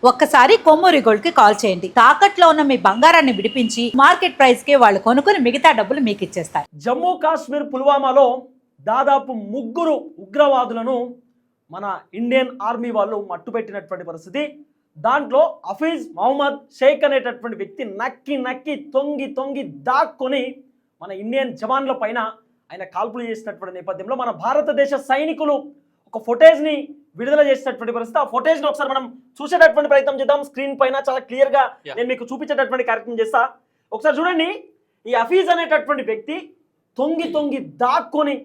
ఒక్కసారి కొమ్మూరి గోల్డ్ కి కాల్ చేయండి. తాకట్లో ఉన్న మీ బంగారాన్ని విడిపించి మార్కెట్ ప్రైస్ కి వాళ్ళు కొనుక్కుని మిగతా డబ్బులు మీకు ఇచ్చేస్తారు. జమ్మూ కాశ్మీర్ పుల్వామాలో దాదాపు 3 ఉగ్రవాదులను మన ఇండియన్ ఆర్మీ వాళ్ళు మట్టుపెట్టినటువంటి పరిస్థితి. దాంట్లో హఫీజ్ మహమ్మద్ షేక్ అనేటటువంటి వ్యక్తి నక్కి తొంగి దాక్కొని మన ఇండియన్ జవాన్ల పైన ఆయన కాల్పులు చేసినటువంటి నేపథ్యంలో మన భారతదేశ సైనికులు ఒక ఫుటేజ్ని విడుదల చేసినటువంటి పరిస్థితి. ఆ ఫుటేజ్ని ఒకసారి మనం చూసేటటువంటి ప్రయత్నం చేద్దాం. స్క్రీన్ పైన చాలా క్లియర్గా నేను మీకు చూపించేటటువంటి కార్యక్రమం చేస్తా. ఒకసారి చూడండి. ఈ హఫీజ్ అనేటటువంటి వ్యక్తి తొంగి దాక్కొని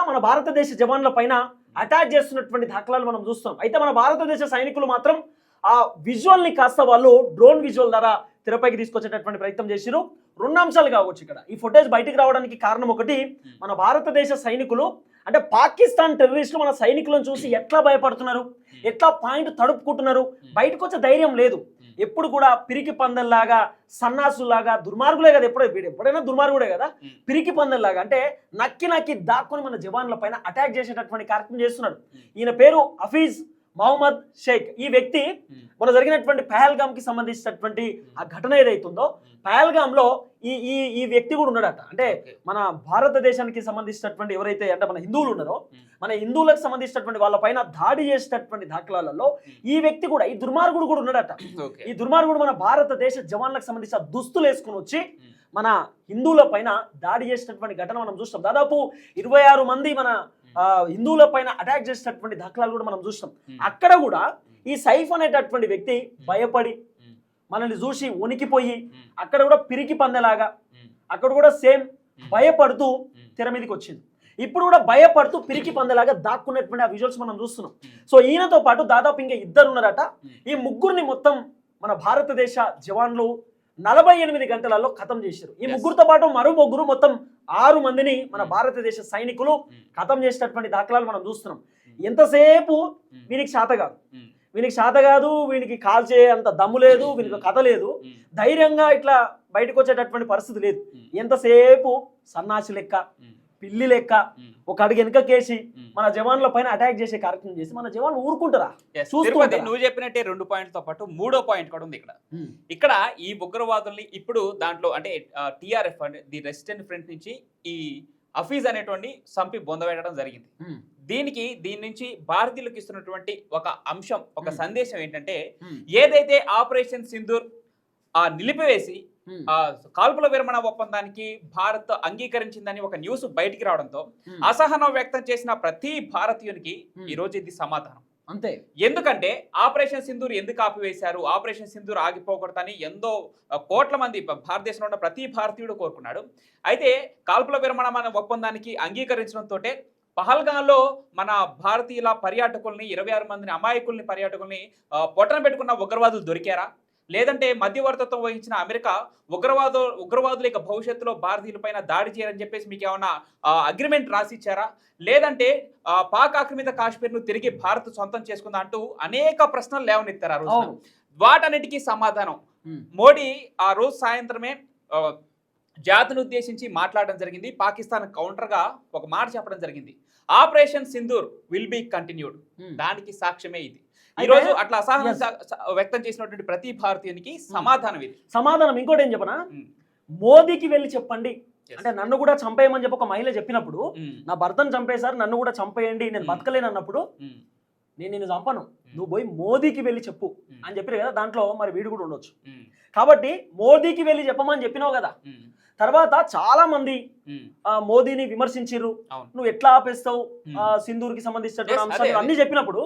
మన భారతదేశ జవాన్ల పైన అటాక్ చేస్తున్నటువంటి దాఖలాలు మనం చూస్తాం. అయితే మన భారతదేశ సైనికులు మాత్రం ఆ విజువల్ని కాస్త వాళ్ళు డ్రోన్ విజువల్ ద్వారా తెరపైకి తీసుకొచ్చేటటువంటి ప్రయత్నం చేసిరు. 2 అంశాలు కావచ్చు ఇక్కడ. ఈ ఫుటేజ్ బయటికి రావడానికి కారణం ఒకటి, మన భారతదేశ సైనికులు అంటే పాకిస్తాన్ టెర్రరిస్టులు మన సైనికులను చూసి ఎట్లా భయపడుతున్నారు, ఎట్లా పాయింట్ తడుపుకుంటున్నారు, బయటకు వచ్చే ధైర్యం లేదు. ఎప్పుడు కూడా పిరికి పందెల్లాగా సన్నాసులాగా దుర్మార్గులే కదా, ఎప్పుడైనా దుర్మార్గుడే కదా, పిరికి పందెల్లాగా అంటే నక్కి దాక్కుని మన జవాన్ల పైన అటాక్ చేసేటటువంటి కార్యక్రమం చేస్తున్నాడు. ఈయన పేరు హఫీజ్ మహమ్మద్ షేక్. ఈ వ్యక్తి మన జరిగినటువంటి పహల్గామ్ కి సంబంధించినటువంటి ఆ ఘటన ఏదైతుందో పహల్గామ్ లో ఈ వ్యక్తి కూడా ఉన్నాడట. అంటే మన భారతదేశానికి సంబంధించినటువంటి ఎవరైతే అంటే మన హిందువులు ఉన్నారో, మన హిందువులకు సంబంధించినటువంటి వాళ్ళ పైన దాడి చేసేటటువంటి దాఖలాలలో ఈ వ్యక్తి కూడా, ఈ దుర్మార్గుడు కూడా ఉన్నాడట. ఈ దుర్మార్గుడు మన భారతదేశ జవాన్లకు సంబంధించిన దుస్తులు వేసుకుని వచ్చి మన హిందువుల పైన దాడి చేసినటువంటి ఘటన మనం చూస్తాం. దాదాపు 26 మంది మన హిందువుల పైన అటాక్ చేసినటువంటి దాఖలాలు కూడా మనం చూస్తాం. అక్కడ కూడా ఈ సైఫ్ అనేటటువంటి వ్యక్తి భయపడి మనల్ని చూసి వణికిపోయి అక్కడ కూడా పిరికి పందెలాగా అక్కడ కూడా సేమ్ భయపడుతూ తెర మీదకి వచ్చింది. ఇప్పుడు కూడా భయపడుతూ పిరికి పందెలాగా దాక్కున్నటువంటి ఆ విజువల్స్ మనం చూస్తున్నాం. సో ఈయనతో పాటు దాదాపు ఇంకా 2 ఉన్నారట. ఈ 3 మొత్తం మన భారతదేశ జవాన్లు 48 గంటలలో ఖతం చేశారు. ఈ 3తో పాటు మరో 3 మొత్తం 6 మందిని మన భారతదేశ సైనికులు ఖతం చేసినటువంటి దాఖలాలు మనం చూస్తున్నాం. ఎంతసేపు వీనికి శాత కాదు, వీనికి కాల్చే అంత దమ్ము లేదు, వీనికి కథ లేదు, ధైర్యంగా ఇట్లా బయటకు వచ్చేటటువంటి పరిస్థితి లేదు. ఎంతసేపు సన్నాసి లెక్క, పిల్లి లెక్క ఒక అడుగు వెనుకకేసి మన జవాన్ల పైన అటాక్ చేసే కార్యక్రమం చేసి మన జవాన్లు ఊరుకుంటారా? నువ్వు చెప్పినట్టే 2 పాయింట్లతో పాటు 3వ పాయింట్ కూడా ఉంది ఇక్కడ. ఈ ఉగ్రవాదుల్ని ఇప్పుడు దాంట్లో అంటే టిఆర్ఎఫ్ అంటే ది రెసిస్టెంట్ ఫ్రంట్ నుంచి ఈ హఫీజ్ అనేటువంటి సంపి బొందబెట్టడం జరిగింది. దీని నుంచి భారతీయులకు ఇస్తున్నటువంటి ఒక అంశం, ఒక సందేశం ఏంటంటే, ఏదైతే ఆపరేషన్ సింధూర్ నిలిపివేసి కాల్పుల విరమణ ఒప్పందానికి భారత్ అంగీకరించిందని ఒక న్యూస్ బయటికి రావడంతో అసహనం వ్యక్తం చేసిన ప్రతి భారతీయునికి ఈ రోజు ఇది సమాధానం అంతే. ఎందుకంటే ఆపరేషన్ సింధూర్ ఎందుకు ఆపివేశారు, ఆపరేషన్ సింధూర్ ఆగిపోకూడదని ఎంతో కోట్ల మంది భారతదేశంలో ఉన్న ప్రతి భారతీయుడు కోరుకున్నాడు. అయితే కాల్పుల విరమణ ఒప్పందానికి అంగీకరించడంతో పహల్గాంలో మన భారతీయుల పర్యాటకుల్ని 26 మందిని అమాయకుల్ని పర్యాటకుల్ని పొట్టన పెట్టుకున్న ఉగ్రవాదులు దొరికారా? లేదంటే మధ్యవర్తిత్వం వహించిన అమెరికా ఉగ్రవాదులు ఇక భవిష్యత్తులో భారతీయులపైన దాడి చేయాలని చెప్పేసి మీకు ఏమైనా అగ్రిమెంట్ రాసిచ్చారా? లేదంటే పాక్ ఆక్రమిత కాశ్మీర్ను తిరిగి భారత్ సొంతం చేసుకుందా అంటూ అనేక ప్రశ్నలు లేవనెత్తారు. ఆ రోజు వాటన్నిటికీ సమాధానం మోడీ ఆ రోజు సాయంత్రమే జాతిని ఉద్దేశించి మాట్లాడడం జరిగింది. పాకిస్తాన్ కౌంటర్గా ఒక మాట చెప్పడం జరిగింది, operation Sindoor will be continued. దానికి సాక్ష్యమే ఇది. ఈ రోజు అట్లా అసహనం వ్యక్తం చేసినటువంటి ప్రతి భారతీయునికి సమాధానం ఇది. సమాధానం ఇంకోటి ఏం చెప్పనా, మోదీకి వెళ్ళి చెప్పండి అంటే నన్ను కూడా చంపేయమని చెప్పి ఒక మహిళ చెప్పినప్పుడు, నా భర్తను చంపేశారు నన్ను కూడా చంపేయండి, నేను బతకలేను అన్నప్పుడు, నేను నిన్ను చంపను, నువ్వు పోయి మోదీకి వెళ్ళి చెప్పు అని చెప్పారు కదా. దాంట్లో మరి వీడు కూడా ఉండొచ్చు. కాబట్టి మోదీకి వెళ్ళి చెప్పమని చెప్పినావు కదా. తర్వాత చాలా మంది మోదీని విమర్శించారు, నువ్వు ఎట్లా ఆపేస్తావు సింధూర్కి సంబంధించినటువంటి అంశాలు అన్ని చెప్పినప్పుడు,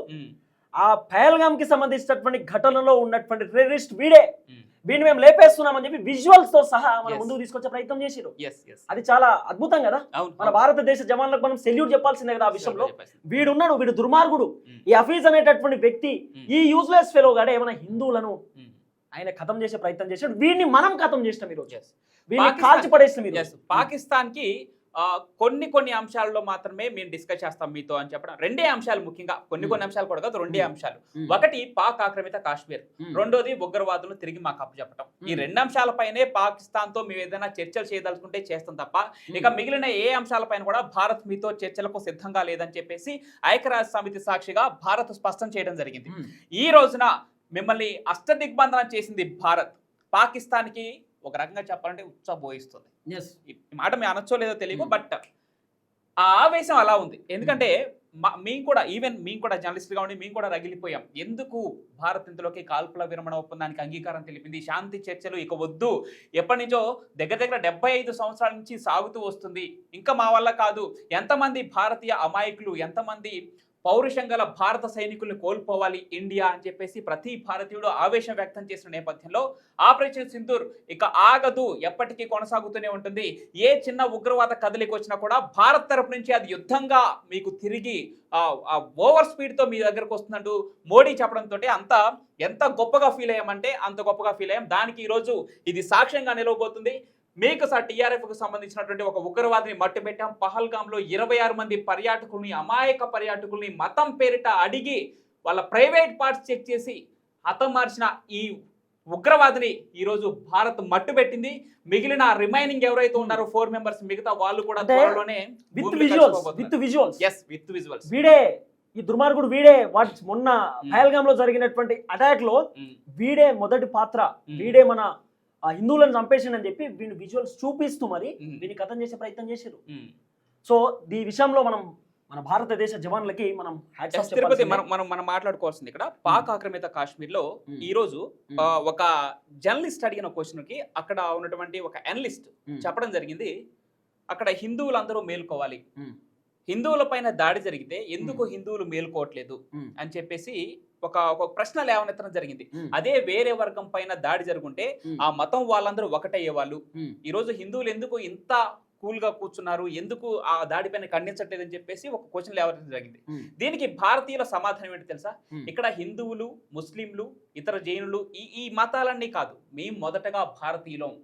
ఆ పహల్గామ్ కి సంబంధించినటువంటి ఘటనలో ఉన్నటువంటి టెర్రరిస్ట్ వీడిని మేము లేపేస్తున్నామని చెప్పి విజువల్స్ తో సహా మన ముందుకు తీసుకొచ్చే ప్రయత్నం చేసిరు. అది చాలా అద్భుతం కదా. మన భారతదేశ జవాన్లకు మనం సెల్యూట్ చెప్పాల్సిందే కదా ఆ విషయంలో. వీడున్నాడు, వీడు దుర్మార్గుడు. ఈ హఫీజ్ అనేటటువంటి వ్యక్తి, ఈ యూజ్లెస్ ఫెలో గాడే ఏమైనా హిందువులను ఆయన ఖతం చేసే ప్రయత్నం చేశాడు. వీడిని మనం ఖతం చేసినాం ఈరోజు, వీడిని కాల్చి పడేసినాం ఈరోజు. పాకిస్తాన్ కి కొన్ని అంశాల్లో మాత్రమే మేము డిస్కస్ చేస్తాం మీతో అని చెప్పడం. 2 అంశాలు ముఖ్యంగా, కొన్ని అంశాలు కూడా కాదు, 2 అంశాలు. ఒకటి పాక్ ఆక్రమిత కాశ్మీర్, రెండోది ఉగ్రవాదులు తిరిగి మాకు అప్పచెప్పడం. ఈ 2 అంశాలపైనే పాకిస్తాన్ తో మేము ఏదైనా చర్చలు చేయదలుచుకుంటే చేస్తాం తప్ప ఇక మిగిలిన ఏ అంశాలపైన కూడా భారత్ మీతో చర్చలకు సిద్ధంగా లేదని చెప్పేసి ఐక్యరాజ్య సమితి సాక్షిగా భారత్ స్పష్టం చేయడం జరిగింది. ఈ రోజున మిమ్మల్ని అష్టదిగ్బంధనం చేసింది భారత్. పాకిస్తాన్కి ఒక రకంగా చెప్పాలంటే ఉచ్చబోయిస్తుంది. ఈ మాట మేము అనొచ్చో లేదో తెలియదు, బట్ ఆ ఆవేశం అలా ఉంది. ఎందుకంటే మేము కూడా జర్నలిస్ట్గా ఉండి మేము కూడా రగిలిపోయాం. ఎందుకు భారత్ ఇంతలోకి కాల్పుల విరమణ ఒప్పందానికి అంగీకారం తెలిపింది? శాంతి చర్చలు ఇక వద్దు, ఎప్పటి నుంచో దగ్గర 75 సంవత్సరాల నుంచి సాగుతూ వస్తుంది, ఇంకా మా వల్ల కాదు. ఎంతమంది భారతీయ అమాయకులు, ఎంతమంది పౌరుషం గల భారత సైనికుల్ని కోల్పోవాలి ఇండియా అని చెప్పేసి ప్రతి భారతీయుడు ఆవేశం వ్యక్తం చేసిన నేపథ్యంలో ఆపరేషన్ సింధూర్ ఇక ఆగదు, ఎప్పటికీ కొనసాగుతూనే ఉంటుంది. ఏ చిన్న ఉగ్రవాద కదలికి వచ్చినా కూడా భారత్ తరపు నుంచి అది యుద్ధంగా మీకు తిరిగి ఓవర్ స్పీడ్తో మీ దగ్గరకు వస్తుందంటూ మోడీ చెప్పడంతో ఎంత గొప్పగా ఫీల్ అయ్యామంటే అంత గొప్పగా ఫీల్ అయ్యాం. దానికి ఈరోజు ఇది సాక్ష్యంగా నిలవబోతుంది. మీకు టీఆర్ఎఫ్కు సంబంధించినటువంటి ఒక ఉగ్రవాదిని మట్టుబెట్టాం. పహల్గాంలో 26 మంది పర్యాటకుల్ని, అమాయక పర్యాటకుల్ని మతం పేరిట అడిగి వాళ్ళ ప్రైవేట్ పార్ట్స్ చెక్ చేసి హతమార్చిన ఈ ఉగ్రవాదిని ఈరోజు భారత్ మట్టుబెట్టింది. మిగిలిన రిమైనింగ్ ఎవరైతే ఉన్నారో 4 మెంబర్స్, మిగతా వాళ్ళు కూడా త్వరలోనే విత్ విజువల్స్ వీడే ఈ దుర్మార్గుడు, వీడే మొన్న పహల్గామ్ లో జరిగినటువంటి అటాక్ లో వీడే మొదటి పాత్ర, వీడే మన హిందువులను చంపేసిందని చెప్పి వీళ్ళు విజువల్స్ చూపిస్తూ మరి వీడిని కథం చేసే ప్రయత్నం చేశారు. సో ఈ విషయంలో మన భారతదేశ జవాన్లకి మనం తిరుపతి మనం మాట్లాడుకోవాల్సింది ఇక్కడ పాక్ ఆక్రమిత కాశ్మీర్ లో ఈ రోజు ఒక జర్నలిస్ట్ అడిగిన క్వశ్చన్ కి అక్కడ ఉన్నటువంటి ఒక అనలిస్ట్ చెప్పడం జరిగింది, అక్కడ హిందువులందరూ మేల్కోవాలి, హిందువుల పైన దాడి జరిగితే ఎందుకు హిందువులు మేల్కోవట్లేదు అని చెప్పేసి ఒక ప్రశ్న లేవనెత్తడం జరిగింది. అదే వేరే వర్గం పైన దాడి జరుగుంటే ఆ మతం వాళ్ళందరూ ఒకటయ్యేవాళ్ళు. ఈ రోజు హిందువులు ఎందుకు ఇంత కూల్ గా కూర్చున్నారు, ఎందుకు ఆ దాడి పైన ఖండించట్లేదని చెప్పేసి ఒక క్వశ్చన్ లేవనెత్తడం జరిగింది. దీనికి భారతీయుల సమాధానం ఏంటి తెలుసా? ఇక్కడ హిందువులు, ముస్లింలు, ఇతర జైనులు ఈ మతాలన్నీ కాదు, మేము మొదటగా భారతీయులం.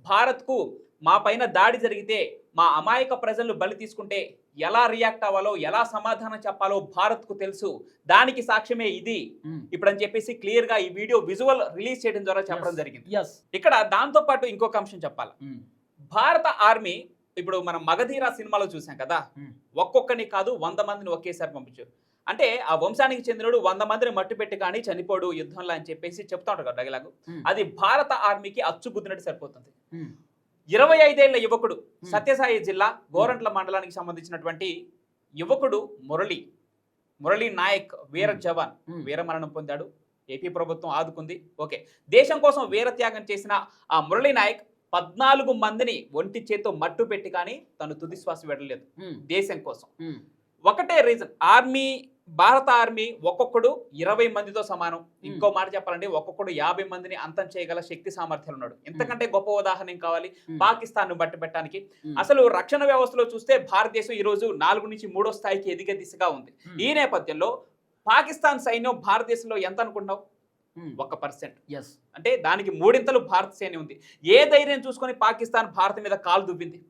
భారత్ కు మా పైన దాడి జరిగితే, మా అమాయక ప్రజలను బలి తీసుకుంటే ఎలా రియాక్ట్ అవ్వాలో, ఎలా సమాధానం చెప్పాలో భారత్ కు తెలుసు. దానికి సాక్ష్యమే ఇది ఇప్పుడు అని చెప్పేసి క్లియర్ గా ఈ వీడియో విజువల్ రిలీజ్ చేయడం ద్వారా చెప్పడం జరిగింది. ఇక్కడ దాంతో పాటు ఇంకొక అంశం చెప్పాలి. భారత ఆర్మీ ఇప్పుడు మనం మగధీరా సినిమాలో చూసాం కదా, ఒక్కొక్కని కాదు 100 మందిని ఒకేసారి పంపించారు. అంటే ఆ వంశానికి చెందినడు 100 మందిని మట్టుపెట్టి కానీ చనిపోడు యుద్ధంలో అని చెప్పేసి చెప్తా ఉంటారు కదా డైలాగు. అది భారత ఆర్మీకి అచ్చుగుద్దినట్టు సరిపోతుంది. 25 ఏళ్ల యువకుడు, సత్యసాయి జిల్లా గోరంట్ల మండలానికి సంబంధించినటువంటి యువకుడు మురళీ నాయక్, వీర జవాన్, వీరమరణం పొందాడు. ఏపీ ప్రభుత్వం ఆదుకుంది. ఓకే, దేశం కోసం వీర త్యాగం చేసిన ఆ మురళీ నాయక్ 14 మందిని ఒంటి చేత్తో మట్టు పెట్టి కానీ తను తుది శ్వాస వెళ్ళలేదు దేశం కోసం. ఒకటే రీజన్, భారత ఆర్మీ ఒక్కొక్కడు 20 మందితో సమానం. ఇంకో మాట చెప్పాలంటే ఒక్కొక్కడు 50 మందిని అంతం చేయగల శక్తి సామర్థ్యాలు ఉన్నాడు. ఎంతకంటే గొప్ప ఉదాహరణ ఏం కావాలి పాకిస్తాన్ ను బట్టి పెట్టడానికి? అసలు రక్షణ వ్యవస్థలో చూస్తే భారతదేశం ఈ రోజు 4 నుంచి 3వ స్థాయికి ఎదిగే దిశగా ఉంది. ఈ నేపథ్యంలో పాకిస్తాన్ సైన్యం భారతదేశంలో ఎంత అనుకుంటున్నావు? 1%. అంటే దానికి 3 భారత సైన్యం ఉంది. ఏ ధైర్యం చూసుకొని పాకిస్తాన్ భారత్ మీద కాలు దువ్వింది?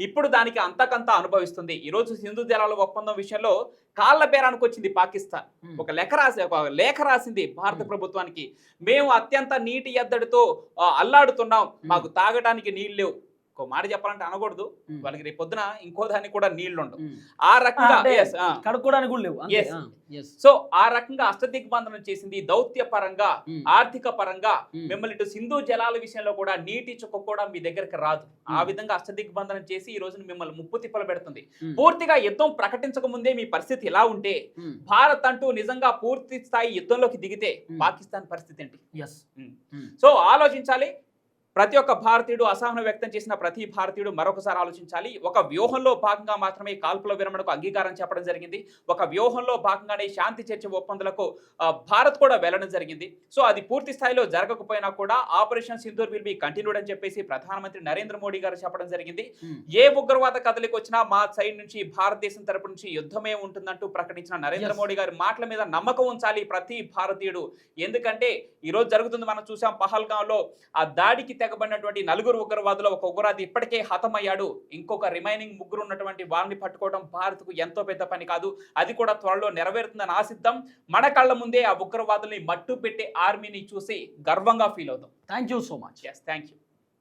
ఇప్పుడు దానికి అంతకంతా అనుభవిస్తుంది. ఈ రోజు సింధు జలాల ఒప్పందం విషయంలో కాళ్ళ బేరానికి వచ్చింది పాకిస్తాన్. ఒక లేఖ రాసింది భారత ప్రభుత్వానికి. మేము అత్యంత నీటి ఎద్దడితో అల్లాడుతున్నాం, మాకు తాగడానికి నీళ్ళు లేవు. ఒక మాట చెప్పాలంటే అనకూడదు, వాళ్ళకి రేపు పొద్దున ఇంకో దానికి కూడా నీళ్లు ఉండవు. ఆ రకంగా కడుక్కోవడానికి కూడా లేవు. సో ఆ రకంగా అష్టదిగ్బంధనం చేసింది. దౌత్య పరంగా, ఆర్థిక పరంగా మిమ్మల్ని ఇటు సింధు జలాల విషయంలో కూడా నీటి చుక్క కూడా మీ దగ్గరికి రాదు. ఆ విధంగా అష్టదిగ్బంధనం చేసి ఈ రోజు మిమ్మల్ని ముప్పు తిప్పలు పెడుతుంది. పూర్తిగా యుద్ధం ప్రకటించక ముందే మీ పరిస్థితి ఇలా ఉంటే, భారత్ అంటూ నిజంగా పూర్తి స్థాయి యుద్ధంలోకి దిగితే పాకిస్తాన్ పరిస్థితి ఏంటి? సో ఆలోచించాలి. ప్రతి ఒక్క భారతీయుడు, అసహనం వ్యక్తం చేసిన ప్రతి భారతీయుడు మరొకసారి ఆలోచించాలి. ఒక వ్యూహంలో భాగంగా మాత్రమే కాల్పుల విరమణకు అంగీకారం చెప్పడం జరిగింది. ఒక వ్యూహంలో భాగంగానే శాంతి చర్చ ఒప్పందాలకు భారత్ కూడా వెళ్ళడం జరిగింది. సో అది పూర్తి స్థాయిలో జరగకపోయినా కూడా operation Sindoor will be continued అని చెప్పేసి ప్రధానమంత్రి నరేంద్ర మోడీ గారు చెప్పడం జరిగింది. ఏ ఉగ్రవాద కదలికి వచ్చినా మా సైడ్ నుంచి, భారతదేశం తరపు నుంచి యుద్ధమే ఉంటుందంటూ ప్రకటించిన నరేంద్ర మోడీ గారి మాటల మీద నమ్మకం ఉంచాలి ప్రతి భారతీయుడు. ఎందుకంటే ఈ రోజు జరుగుతుంది, మనం చూసాం పహల్గాంలో ఆ దాడికి తెగబడినటువంటి 4 ఉగ్రవాదులు, ఒక ఉగ్రవాది ఇప్పటికే హతమయ్యాడు. ఇంకొక రిమైనింగ్ 3 ఉన్నటువంటి వారిని పట్టుకోవడం భారత్కు ఎంతో పెద్ద పని కాదు. అది కూడా త్వరలో నెరవేరుతుందని ఆశిద్దాం. మన కళ్ళ ముందే ఆ ఉగ్రవాదుల్ని మట్టు పెట్టే ఆర్మీని చూసి గర్వంగా ఫీల్ అవుతాం. Thank you so much. Thank you.